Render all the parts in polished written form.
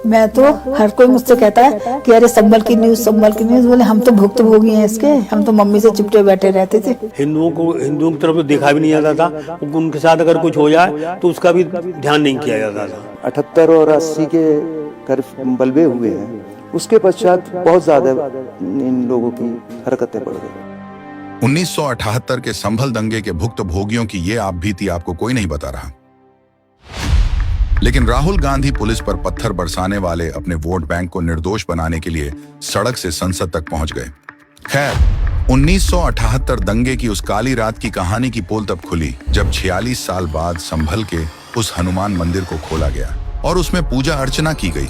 मैं तो हर कोई मुझसे कहता है कि अरे संभल की न्यूज बोले हम तो भुक्तभोगी हैं इसके, हम तो मम्मी से चिपटे बैठे रहते थे। हिंदुओं की तरफ तो देखा भी नहीं जाता था, उनके साथ अगर कुछ हो जाए तो उसका भी ध्यान नहीं किया जाता था। 78 और 80 के करीब बलवे हुए हैं, उसके पश्चात बहुत ज्यादा इन लोगों की हरकतें बढ़ गई। 1978 के संभल दंगे के भुक्तभोगियों की ये आप बीती आपको कोई नहीं बता रहा, लेकिन राहुल गांधी पुलिस पर पत्थर बरसाने वाले अपने वोट बैंक को निर्दोष बनाने के लिए सड़क से संसद तक पहुंच गए। खैर, 1978 दंगे की उस काली रात की कहानी की पोल तब खुली जब 46 साल बाद संभल के उस हनुमान मंदिर को खोला गया और उसमें पूजा अर्चना की गई,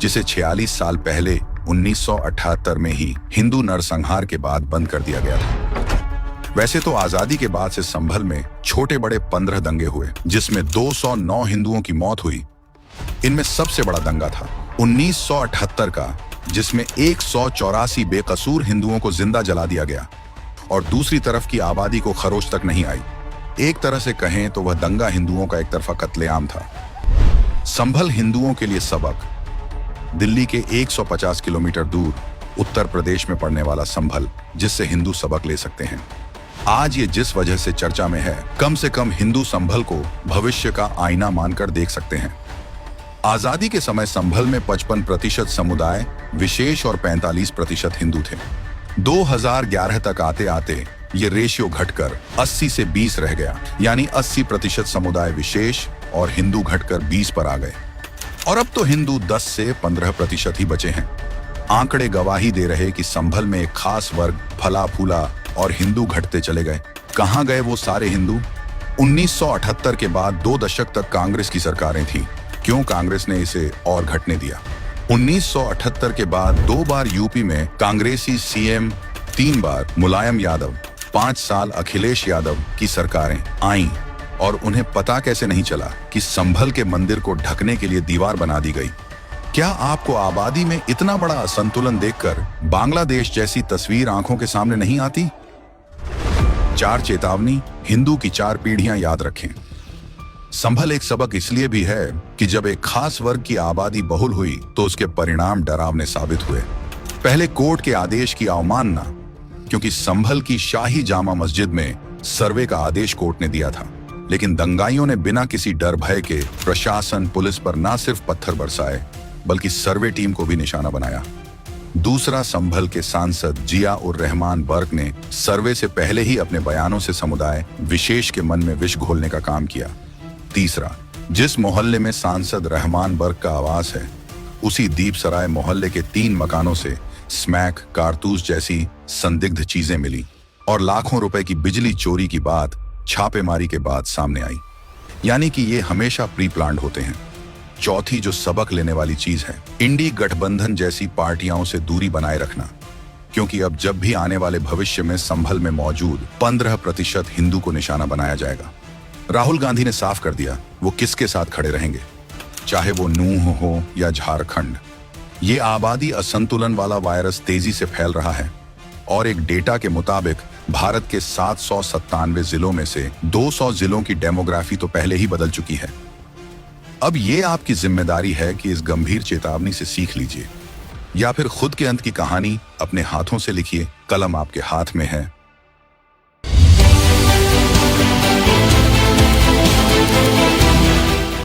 जिसे 46 साल पहले 1978 में ही हिंदू नरसंहार के बाद बंद कर दिया गया था। वैसे तो आजादी के बाद से संभल में छोटे बड़े 15 दंगे हुए, जिसमें 209 हिंदुओं की मौत हुई। इनमें सबसे बड़ा दंगा था 1978 का, जिसमें 184 बेकसूर हिंदुओं को जिंदा जला दिया गया और दूसरी तरफ की आबादी को खरोच तक नहीं आई। एक तरह से कहें तो वह दंगा हिंदुओं का एक तरफा कत्लेआम था। संभल हिंदुओं के लिए सबक। दिल्ली के 150 किलोमीटर दूर उत्तर प्रदेश में पड़ने वाला संभल, जिससे हिंदू सबक ले सकते हैं। आज ये जिस वजह से चर्चा में है, कम से कम हिंदू संभल को भविष्य का आईना मानकर देख सकते हैं। आजादी के समय संभल में 55% समुदाय विशेष और 45% हिंदू थे। 2011 तक आते आते ये रेशियो घटकर 80 से 20 रह गया, यानी 80% समुदाय विशेष और हिंदू घटकर 20 पर आ गए। और अब तो हिंदू 10 से 15% ही बचे हैं। आंकड़े गवाही दे रहे कि संभल में एक खास वर्ग फला फूला और हिंदू घटते चले गए। कहां गए वो सारे हिंदू? 1978 के बाद 2 दशक तक कांग्रेस की सरकारें थीं। क्यों कांग्रेस ने इसे और घटने दिया? 1978 के बाद 2 बार यूपी में कांग्रेसी सीएम, 3 बार मुलायम यादव, 5 साल अखिलेश यादव की सरकारें आईं और उन्हें पता कैसे नहीं चला कि संभल के मंदिर को ढकने के लिए दीवार बना दी गई। क्या आपको आबादी में इतना बड़ा असंतुलन देखकर बांग्लादेश जैसी तस्वीर आंखों के सामने नहीं आती? 4 चेतावनी, हिंदू की 4 पीढ़ियां याद रखें। संभल एक सबक इसलिए भी है कि जब एक खास वर्ग की आबादी बहुल हुई तो उसके परिणाम डरावने साबित हुए। पहले कोर्ट के आदेश की अवमानना, क्योंकि संभल की शाही जामा मस्जिद में सर्वे का आदेश कोर्ट ने दिया था, लेकिन दंगाइयों ने बिना किसी डर भय के प्रशासन पुलिस पर न सिर्फ पत्थर बरसाए बल्कि सर्वे टीम को भी निशाना बनाया। दूसरा, संभल के सांसद जिया उर रहमान बर्क ने सर्वे से पहले ही अपने बयानों से समुदाय विशेष के मन में विष घोलने का काम किया। तीसरा, जिस मोहल्ले में सांसद रहमान बर्क का आवास है, उसी दीपसराय मोहल्ले के 3 मकानों से स्मैक, कारतूस जैसी संदिग्ध चीजें मिली और लाखों रुपए की बिजली चोरी की बात छापेमारी के बाद सामने आई। यानी कि ये हमेशा प्री प्लान्ड होते हैं। चौथी जो सबक लेने वाली चीज है, इंडी गठबंधन जैसी पार्टियों से दूरी बनाए रखना, क्योंकि अब जब भी आने वाले भविष्य में संभल में मौजूद 15% हिंदू को निशाना बनाया जाएगा। राहुल गांधी ने साफ कर दिया वो किसके साथ खड़े रहेंगे, चाहे वो नूह हो या झारखंड। ये आबादी असंतुलन वाला वायरस तेजी से फैल रहा है और एक डेटा के मुताबिक भारत के 797 जिलों में से 200 जिलों की डेमोग्राफी तो पहले ही बदल चुकी है। अब ये आपकी जिम्मेदारी है कि इस गंभीर चेतावनी से सीख लीजिए या फिर खुद के अंत की कहानी अपने हाथों से लिखिए। कलम आपके हाथ में है।